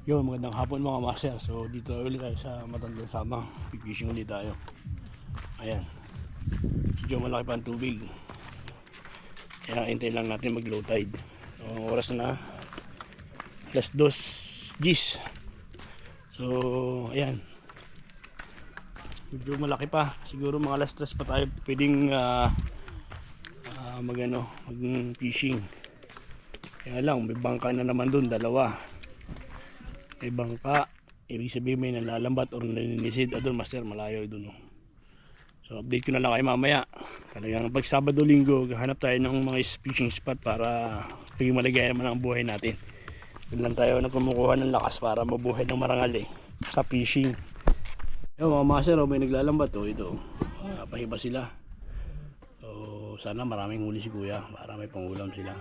Yo, magandang hapon mga master. So dito ulit tayo sa Matandang Sabang. Fishing ulit tayo. Ayan. Medyo malaki pa ang tubig. Kaya hintay lang natin mag low tide. So ang oras na alas 2 gis. So ayan. Medyo malaki pa. Siguro mga alas 3 pa tayo pwedeng mag fishing. Kaya lang may bangka na naman dun, dalawa. May bangka, ibig sabihin may nalalambat or naninisid doon, master, malayo doon. So update ko na lang kayo mamaya. Talagang pag Sabado Linggo gahanap tayo ng mga fishing spot para paging maligaya naman ang buhay natin. Doon lang tayo na kumukuha ng lakas para mabuhay ng marangal sa fishing. Yung mga master, may naglalambat ito. Pahiba sila. So sana maraming huli si kuya para may pangulam sila.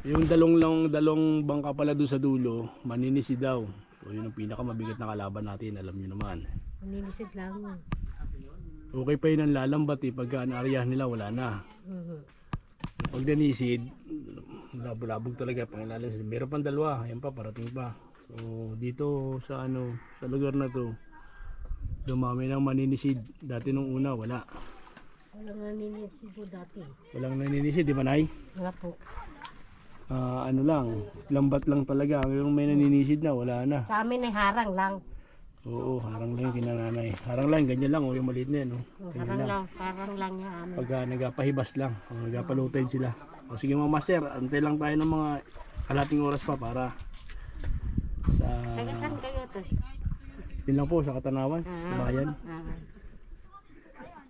Yung dalong bangka pala doon sa dulo, maninisi daw. So yun ang pinakamabigat na kalaban natin, alam niyo naman. Maninisid lang. Okay pa yun ang lalambat pagka naariyahan nila wala na. Pag danisid, labog talaga pangilalim. Meron pang dalawa, yan pa, parating pa. So dito sa sa lugar na to, dumami ng maninisid. Dati nung una wala. Walang naninisid po dati. Walang naninisid, di ba nay? Wala po. Lang, lambat lang talaga. Yung may naninisid na, wala na. Sa amin ay harang lang. Oo, harang lang yung kinananay. Harang lang, ganyan lang, yung maliit na yan. Harang lang yung amin. Pagka nagapahibas lang, nagapalutay sila. O sige mga master, antay lang tayo ng mga kalating oras pa para sa... Saan kayo to? Yun lang po, sa Katanawan, sa bayan.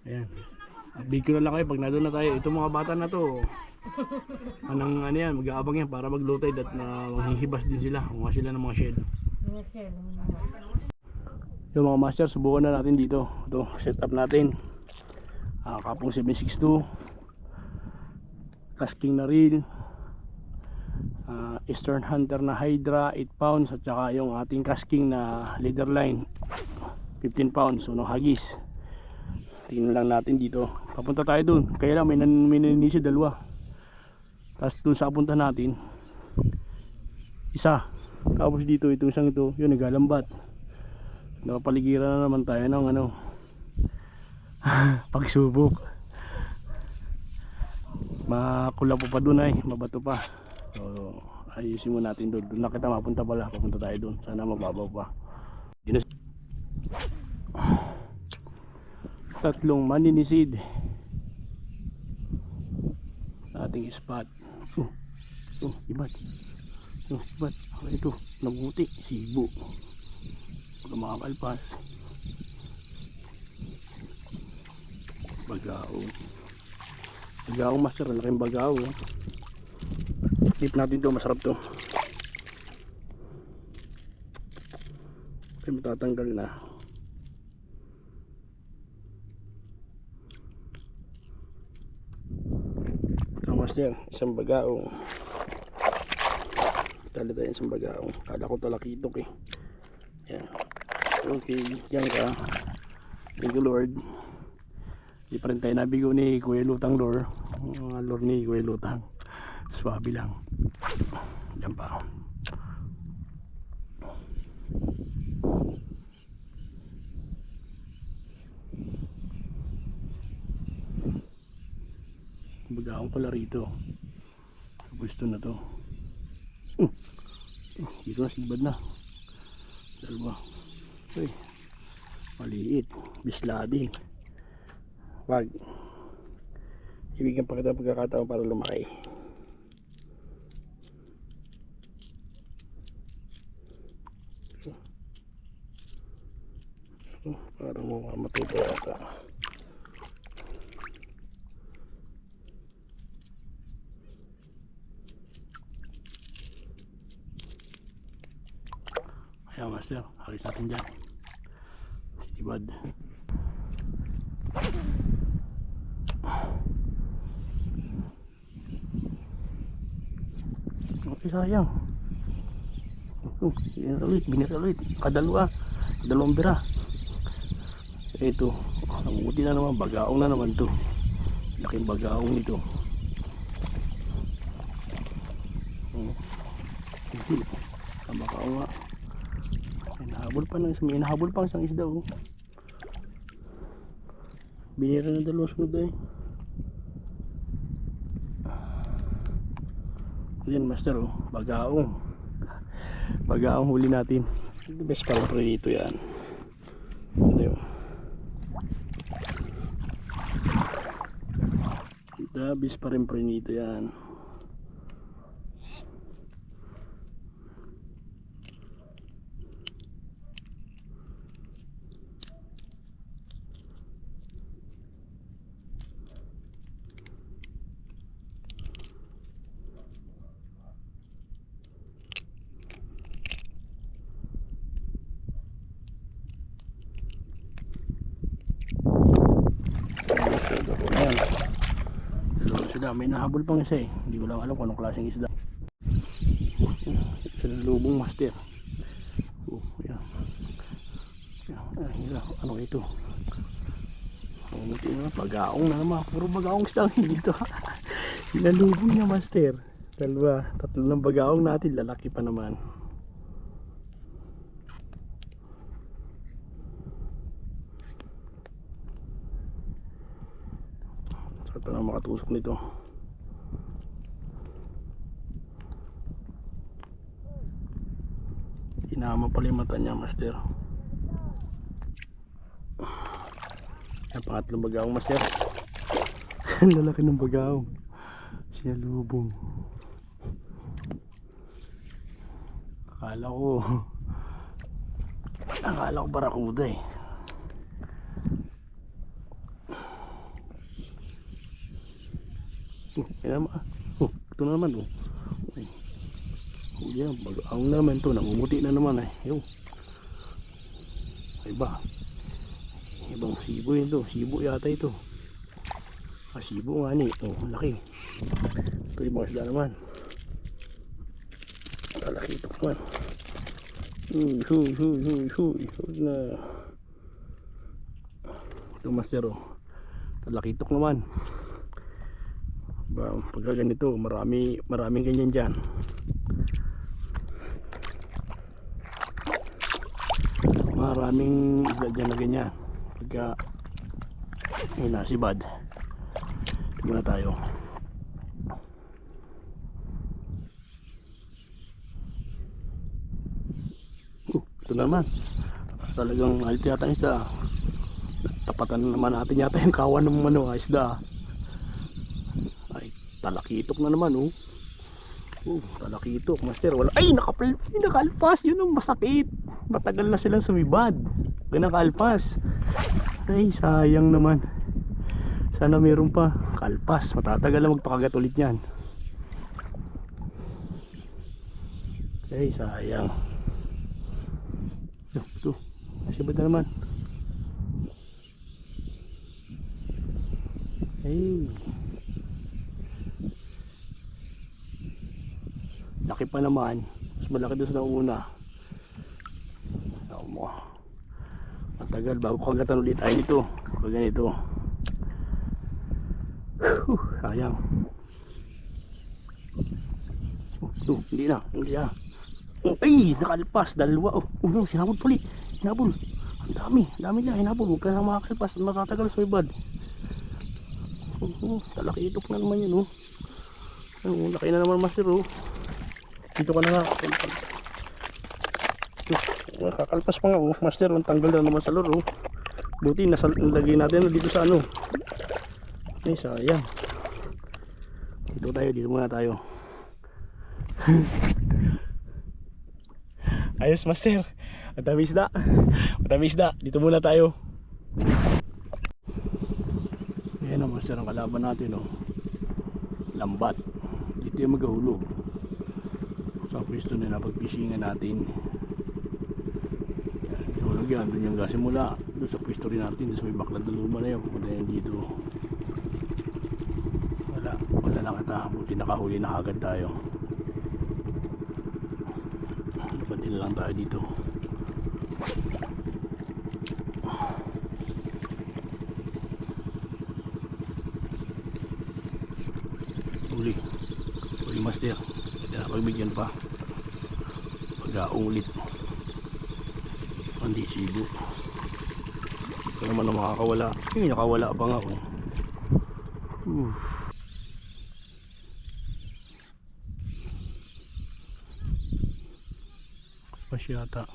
Ayan. Update ko na lang kayo pag nandun na tayo. Itong mga bata na to, mag-aabang yan para maglutay at maghihibas din sila. Mga sila ng mga shell. Yung mga master, subukan na natin dito. Ito, setup natin. Kapong 762. Casking na reel. Eastern Hunter na Hydra 8 pounds. At saka yung ating casking na leader line 15 pounds. So no hagis. Tingnan lang natin dito. Papunta tayo dun. Kaya lang may naninisid dalawa. Tapos dun sa punta natin isa. Tapos dito itong isang ito, yun nagalambat. Nakapaligiran na naman tayo ng pagsubok. Makula pa dun ay mabato pa. So ayusin mo natin doon. Doon na kita mapunta pala. Papunta tayo doon. Sana mababaw pa. Tatlong maninisid sa ating spot. Ibat. Ibat. Ito, nabuti. Sibo. Pag makakalpas. Bagao. Bagao master. Laking bagao. Dip natin to. Masarap to. Kaya matatanggal na. Master, isang bagaong. Tala tayo isang bagaong. Kala ko talakitok Yan. Okay, yan ka. Thank you Lord. Di pa rin tayo nabigo ni Kuya Lutang lore. Mga lore ni Kuya Lutang. Swabe lang. Yan pa. Bagaong pala rito. Gusto na to. Dito na sigbad na. Dalawa. Uy. Maliit. Bislading. Wag. Ibigyan pa kita pagkakataon para lumaki. Para mo matuto ata. Ayan master, halis natin dyan. Sitibad. Okay, sayang. Binira ulit. Dalawang bira. Ito, namuti na naman. Bagaong na naman to. Laking bagaong nito. Tama ka nga. May nahabol pa isang isda oh. Binira na dalawang sunod eh. Yan master oh, bagaong. Bagaong huli natin. The best para dito yan. Ano yun? The best pa rin dito yan. Ayan. Dalawang isda. May nahabol pang isa eh. Hindi ko lang alam kung anong klaseng isda. Sa lubong master. Oh, ayan. Ayan. Ano ito? Bagaong na naman. Puro bagaong isda dito. Nalubong niya master. Tatlo ng bagaong natin. Lalaki pa naman. Sarap na makatusok nito. Tinama pala yung mata niya master. Ang pangatlong bagaong master. Ang lalaki ng bagaong. Siya lubong. Akala ko barakuda eh. Ito na naman oh. Yan, bagaong naman to, namumuti na naman eh. Ibang sibo yun to, sibo yata ito. Sibo nga ni, laki. Ito ibang isda naman. Laki ito naman. Na. Ito master oh. Laki ito naman. Pagka ganito, maraming ganyan dyan. Maraming isda dyan na ganyan. Pagka may nasibad. Ito muna tayo. Ito naman. Talagang halit yata isda. Tapatan naman natin yata yung kawan ng isda. Talakitok na naman oh. Talakitok master. Wala. Ay nakalpas. Yun ang masakit. Matagal na silang sumibad. Nakalpas. Ay sayang naman. Sana meron pa. Kalpas. Matatagal na magpakagat ulit yan. Ay sayang. Ito. Nasibad na naman. Ay. Laki pa naman. Mas malaki doon sa una. Matagal bago kagatan ulit ay nito. Pag ganito. Sayang. Hindi na. Ay, nakalpas. Dalawa. Hinabol puli. Hinabol. Ang dami niya. Hinabol. Huwag ka na makakalpas. Matatagal sa ibad. Talaki itok na naman yun. Laki na naman master. Dito ka na nga. Kakalpas pa nga master. Ang tanggal na naman sa loro. Buti nalagay natin dito sa ano. Ay sayang. Dito muna tayo. Ayos master. Madami isda. Dito muna tayo. Ayan na master ang kalaban natin lambat. Dito yung maghahulog. Sa pwesto na napagpisingan natin. Hulog yan. Doon yung gasimula. Doon sa pwesto rin natin. Doon sa may baklad na luma na yun. Punta yan dito. Wala lang ata. Buti nakahuli na agad tayo. Pati na lang tayo dito. Huli master. Kaya pagbigyan pa. Pag Gaong ulit. Hindi sibo. Ito naman ang makakawala. Nakawala pa nga ako. Pasyata.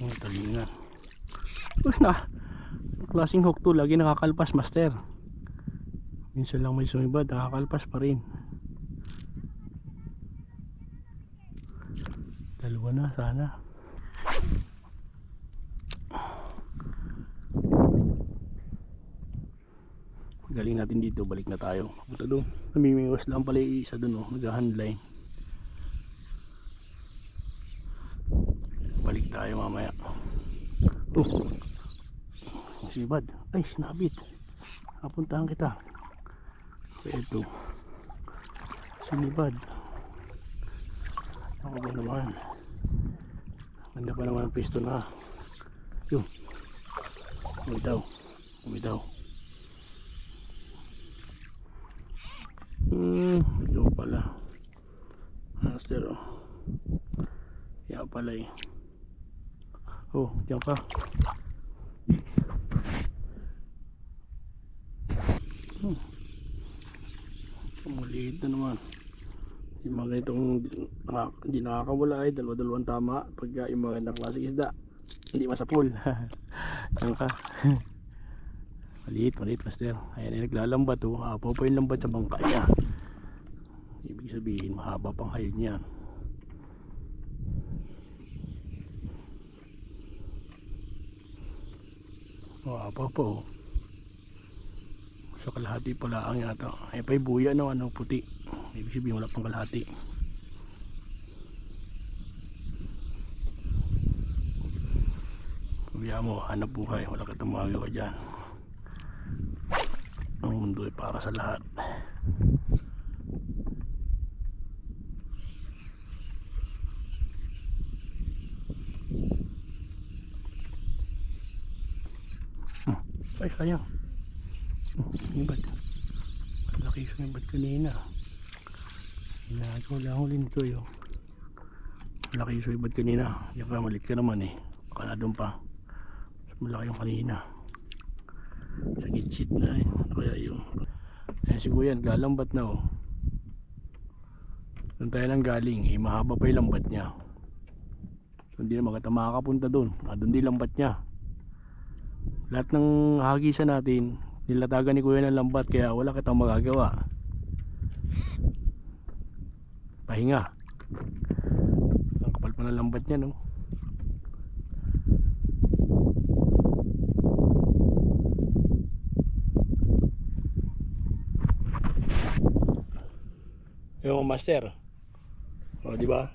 Ang talinga. Uy na. Klaseng hook to. Lagi nakakalpas, master. Minsan lang may sumibad. Nakakalpas pa rin. Dalawa na sana. Galing natin dito, balik na tayo. Punta doon. Namimiwas lang pala yung isa doon, oh. Nag-handline. Balik tayo mamaya. Oh. Sibad. Ay, sinabit. Napuntahan kita. Kaya ito. Sinibad. Ako ba naman? Ganda pa naman ang piston na. Yun. Umitaw. Umitaw. Yun pala. Master, oh. Yan pala eh. Oh, diyan ka. Maliit na naman. Yung mga itong hindi nakakawala ay dalawa-dalawang tama. Pagka yung mga klaseng isda hindi masapul. Diyan ka. Maliit, master. Ayan ay naglalambat, oh. Apaw pa yung lambat sa bangka niya. Ibig sabihin mahaba pang hayod niya. Oh, apaw pa, oh. Sa kalahati pala ang yata. Ay pa'y buya, no, ano, puti. Ibig sabihin wala pang kalahati. Kuya mo, hanap buhay. Wala ka tumawag ka dyan. Ang mundo ay para sa lahat. Ay, sayang. Sumibad. Malaki sumibad kanina. Ginagawa lang ulit nito yun. Malaki sumibad kanina. Diyan ka, malit ka naman eh. Baka na doon pa. Mas malaki yung kanina. Sa gitsit na eh. Ano kaya yun? Ayan si Kuya, naglalambat na, oh. Doon tayo nang galing. Eh, mahaba pa yung lambat niya. So hindi naman kita makakapunta doon. Doon din lambat niya. Lahat ng hagisan natin nilatagan ni Kuya ng lambat, kaya wala kitang magagawa. Pahinga. Ang kapal pa ng lambat niya, no? Yung master, o di ba?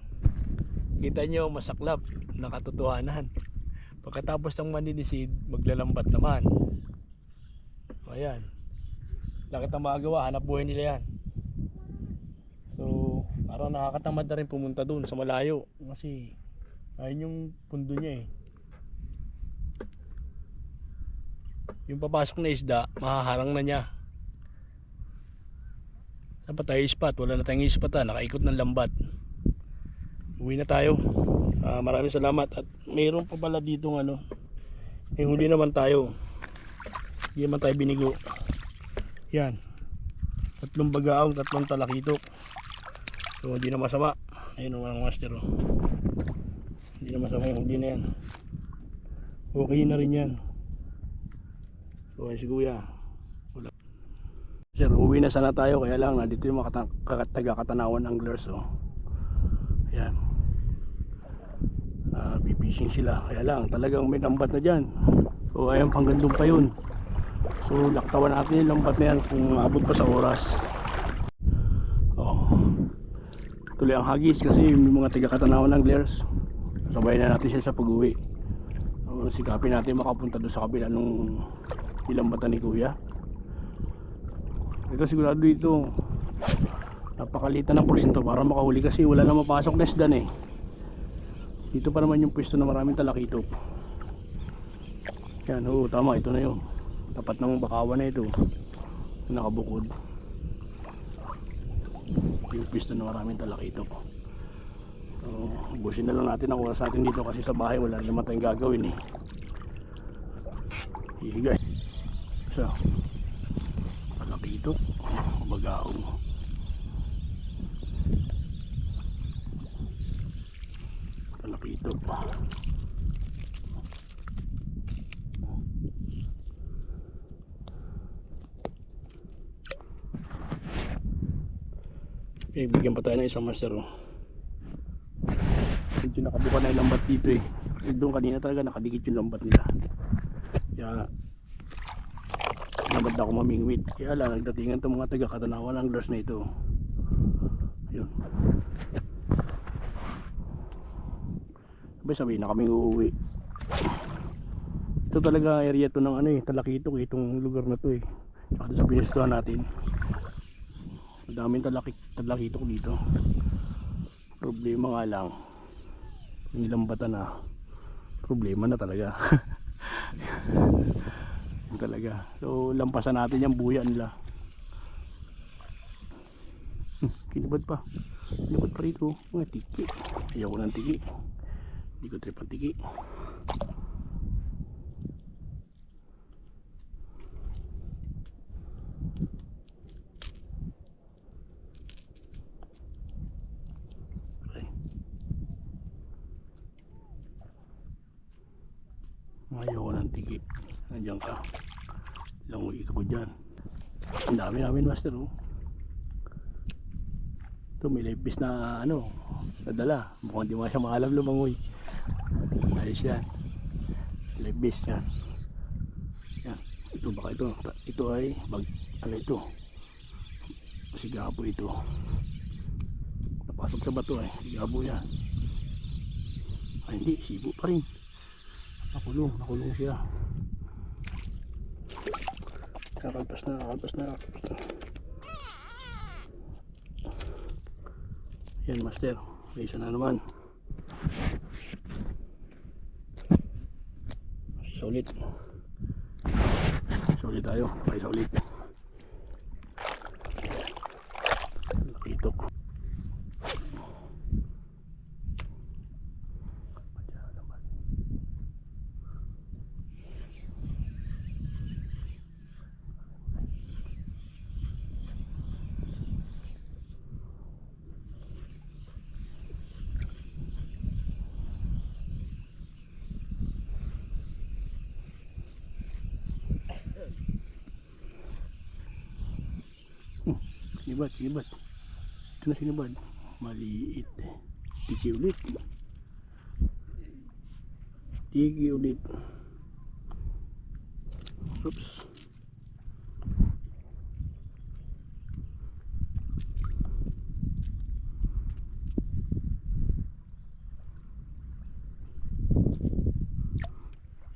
Kita nyo masaklap na katotohanan. Pagkatapos ng maninisid, maglalambat naman. O ayan. Lakit ang magagawa, hanap buhay nila yan. So, parang nakakatamad na rin pumunta doon sa malayo. Kasi, ayun yung pundo niya eh. Yung papasok na isda, mahaharang na niya. Saan pa tayo ispat? Wala na tayong ispat, nakaikot ng lambat. Uwi na tayo. Maraming salamat. At mayroon pa pala dito ano, may huli naman tayo. Hindi naman tayo binigo. Yan, 3 bagaong, 3 talakitok. So hindi na masama. Ayun ang master, oh. Hindi na masama yung huli na yan. Okay na rin yan. So ayun si Kuya. Wala. Sir, uwi na sana tayo. Kaya lang nandito yung mga taga-Katanawan anglers, oh. Yan. Bibishing sila, kaya lang talagang may lambat na dyan. So ayan, hanggang doon pa yun. So laktawan natin yung lambat na yan kung maabot pa sa oras. Tuloy ang hagis kasi yung mga taga-Katanawan anglers, sabay na natin siya sa pag-uwi. So, sikapin natin makapunta doon sa kabila nung ilambatan ni Kuya. Ito sigurado dito napakalitan ng porsyento para makahuli kasi wala na mapasok na isdan eh. Dito pa naman yung pwesto na maraming talakitok. Yan, oo, tama, ito na yun. Tapat ng bakawan na ito. Nakabukod. yung pwesto na maraming talakito. So, ubusin na lang natin ang oras natin dito kasi sa bahay wala naman tayong gagawin eh. Sige guys. So, talakito, bagaong. Talakito. Okay, bigyan pa tayo ng isang master. Oh. Medyo nakabuka na yung lambat dito eh. Doon kanina talaga nakadikit yung lambat nila. Kaya nabad ako mamingwit. Kaya lang nagdatingan itong mga taga-Katanawan ng anglers na ito. Yun. Sabi na kaming uuwi. Ito talaga area to ng ano eh, Talakitok eh, itong lugar na to eh. Saka sa pinistuhan natin. Daming talakitok dito. Problema nga lang nilambatan na. Problema na talaga. Talaga. So lampasan natin yung buya nila. Kinibad pa. Kinibad pa rito. Mga tiki. Ayaw ko ng tiki. Hindi ko trip ang tiki. Ayaw ko ng tigi. Nandiyan ka. Langoy ka ko dyan. Ang dami namin master oh. Ito may live fish na ano nadala. Mukhang di mo siya maalam lumangoy. Ayos yan. Live fish yan. Yan. Ito baka ito. Ito ay ano ito. Sigabo ito. Napasok sa bato eh. Sigabo yan. Ay hindi. Sibo pa rin. Nakulong siya. Nakalpas na. Yan master, may isa na naman. Isa ulit tayo, may isa ulit. Nakitok. Sinibad. Ito na sinibad. Maliit. Tiki ulit. Oops.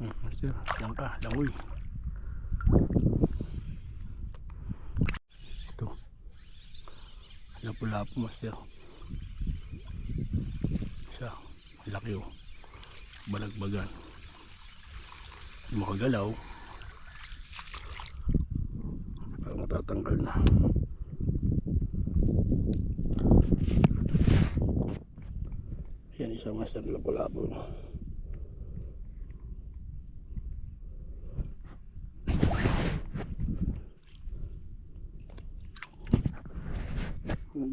Master, yan ka, langoy. Lapu-lapu master. Isa, laki oh. Balagbagan. Makagalaw. Parang matatanggal na. Yan isa master, lapu-lapu.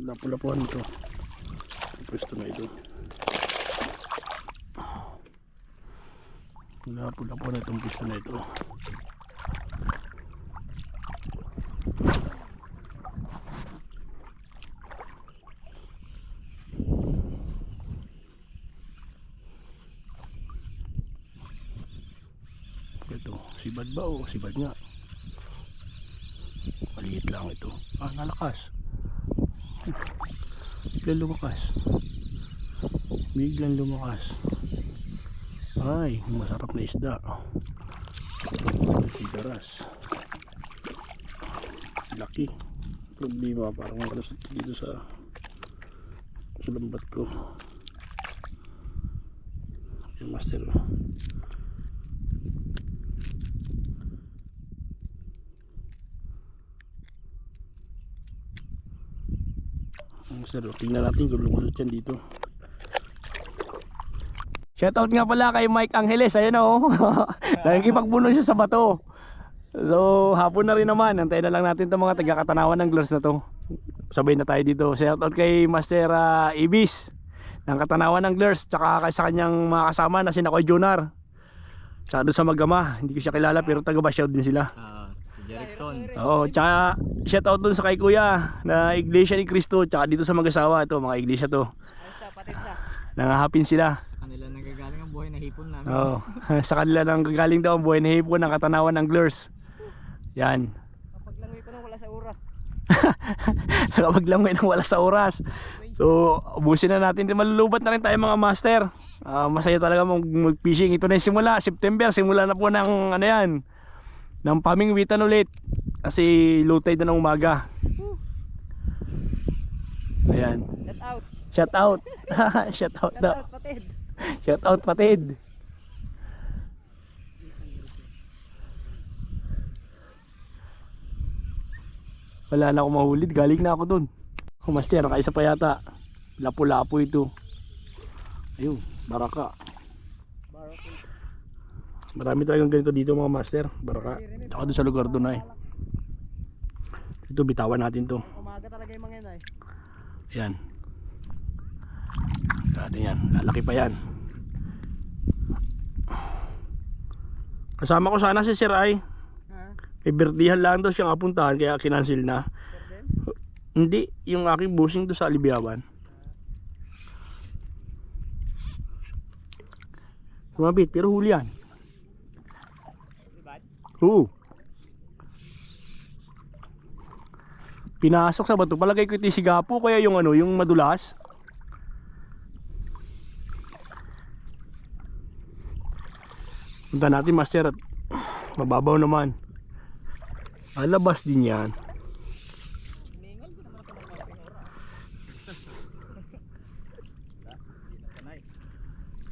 Lapu-lapuan ito. Pwesto na ito. Lapu-lapuan na itong pwesto na ito. Ito, sibad ba o sibad nga? Maliit lang ito. Ah, nalakas. Biglang lumakas. Ay, masarap na isda. Sigaras. Laki. Problema, parang malasot dito sa lambat ko. Yung master. Ang Master, tingnan natin kung lumusot yan dito. Shoutout nga pala kay Mike Angeles, ayan o. Nakikipagbuno siya sa bato. So hapon na rin naman, antayin na lang natin itong mga taga-Katanawan ng Glurs na to. Sabay na tayo dito. Shoutout kay Master Ibis ng Katanawan ng Glurs, tsaka kay sa kanyang mga kasama na sina Koy Junar. Tsaka doon sa Magama, hindi ko siya kilala pero taga-Basyaw din sila. Si Jerickson. Oo, tsaka shoutout dun sa kay Kuya na Iglesia ni Cristo, tsaka dito sa Mag-asawa, ito mga iglesia to. Nangahapin sila. Sa kanila nagagaling ang buhay na hipon namin. Oo. Sa kanila nang gagaling daw ang buhay na hipon ng Katanawan ng Glurs. Yan. Kapaglangoy ko nang wala sa oras. Nakapaglangoy nang wala sa oras. So, ubusin na natin. Malulubat na rin tayo mga master. Masaya talaga mag-fishing. Ito na yung simula. September, simula na po ng ano yan. Ng pamingwitan ulit. Kasi low tide na ng umaga. Ayan. Shout out. Shout out. Shout out daw. Patid. Shout out patid. Wala na akong mahulid, galing na ako dun. Oh, master, nakaisa pa yata. Lapu-lapu ito. Ayun, baraka. Marami talagang ganito dito mga master, baraka. Tsaka doon sa lugar doon ay. Ito, bitawan natin to. Umaga talaga yung mga yan ay. Ayan. Natin yan, lalaki pa yan. Kasama ko sana si Sir Ay. May birdihan lang daw siyang apuntahan kaya kinansil na. Hindi, yung aking busing doon sa Alibiawan. Kumabit, pero huli yan. Oo. Pinasok sa bato, palagay ko ito yung sigapo kaya yung ano, yung madulas. Punta natin master at mababaw naman. Alabas din yan.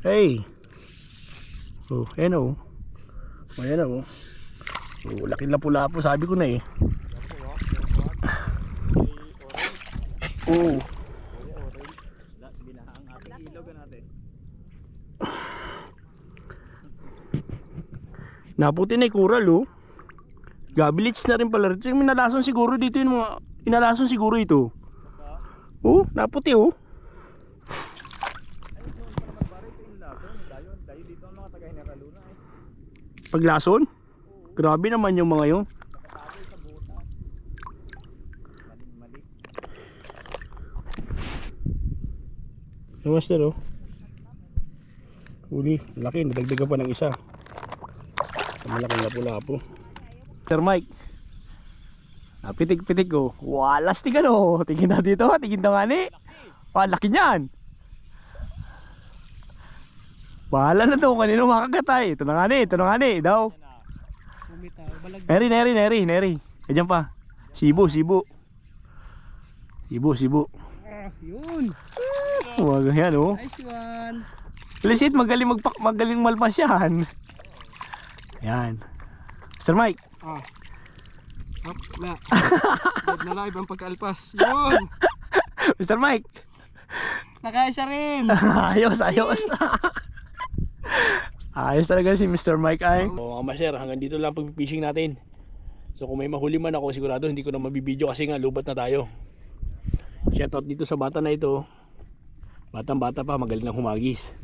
Hey. Oh, ayan o. Ayan o. Oh, laki lapu-lapu sabi ko na eh. Oh. Binahang ating ilog natin. Naputi na yung coral oh. Gabilits na rin pala rito. Minalason siguro dito yung mga inalason siguro ito. Oh, naputi oh. Paglason? Grabe naman yung mga yun. Yung master oh. Uli, laki, nadagdagan pa ng isa. Malaking lapu-lapu. Sir Mike, pitik-pitik ko. Walas tigan oh. Tingin na dito, tingin na nga ni. Laki niyan. Bahala na daw kanino makakatay. Ito na nga ni daw. Neri. Ayan pa. Sibo. Yun. Wag yan oh. Nice one. Lisit, magaling malpas yan. Yan. Sir Mike. Up na. Dead na live ang pagkaalpas. Yun. Mr. Mike. Nakaisa rin. ayos. Ayos talaga si Mr. Mike ay. So, mga master, hanggang dito lang pag-fishing natin. So kung may mahuli man ako, sigurado hindi ko na mabibideo kasi nga lubat na tayo. Shoutout dito sa bata na ito. Batang bata pa, magaling lang humagis.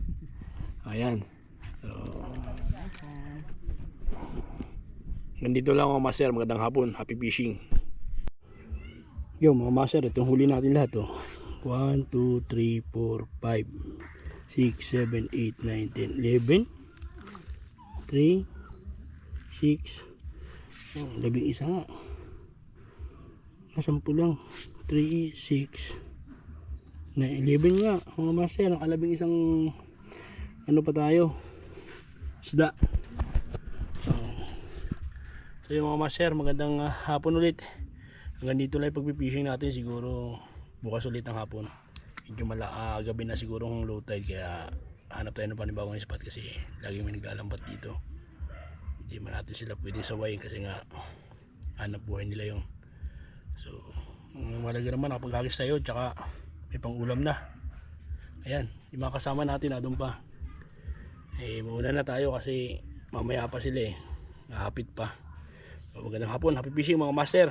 Ayan. So, nandito lang mga master, magandang hapon, happy fishing. Yo mga master, itong huli natin lahat oh. 1, 2, 3, 4, 5, 6, 7, 8, 9, 10, 11, 3, 6, labing isa nga. Nasampu lang. 3, 6, 9, 11 nga mga master, nakalabing isang ano pa tayo, isda. So yung mga master, magandang hapon ulit. Hanggang dito lang pag-fishing natin. Siguro bukas ulit ng hapon. Medyo gabi na siguro ng low tide. Kaya hanap tayo ng panibagong spot kasi lagi may naglalambat dito. Hindi man natin sila pwede sawayin kasi nga hanap buhay nila yung. So malaga naman nakapag-hagis tayo. Tsaka May pang ulam na. Ayan, yung mga kasama natin na doon pa. Muna na tayo kasi mamaya pa sila Nakahapit pa. So, magandang hapon, happy fishing mga master.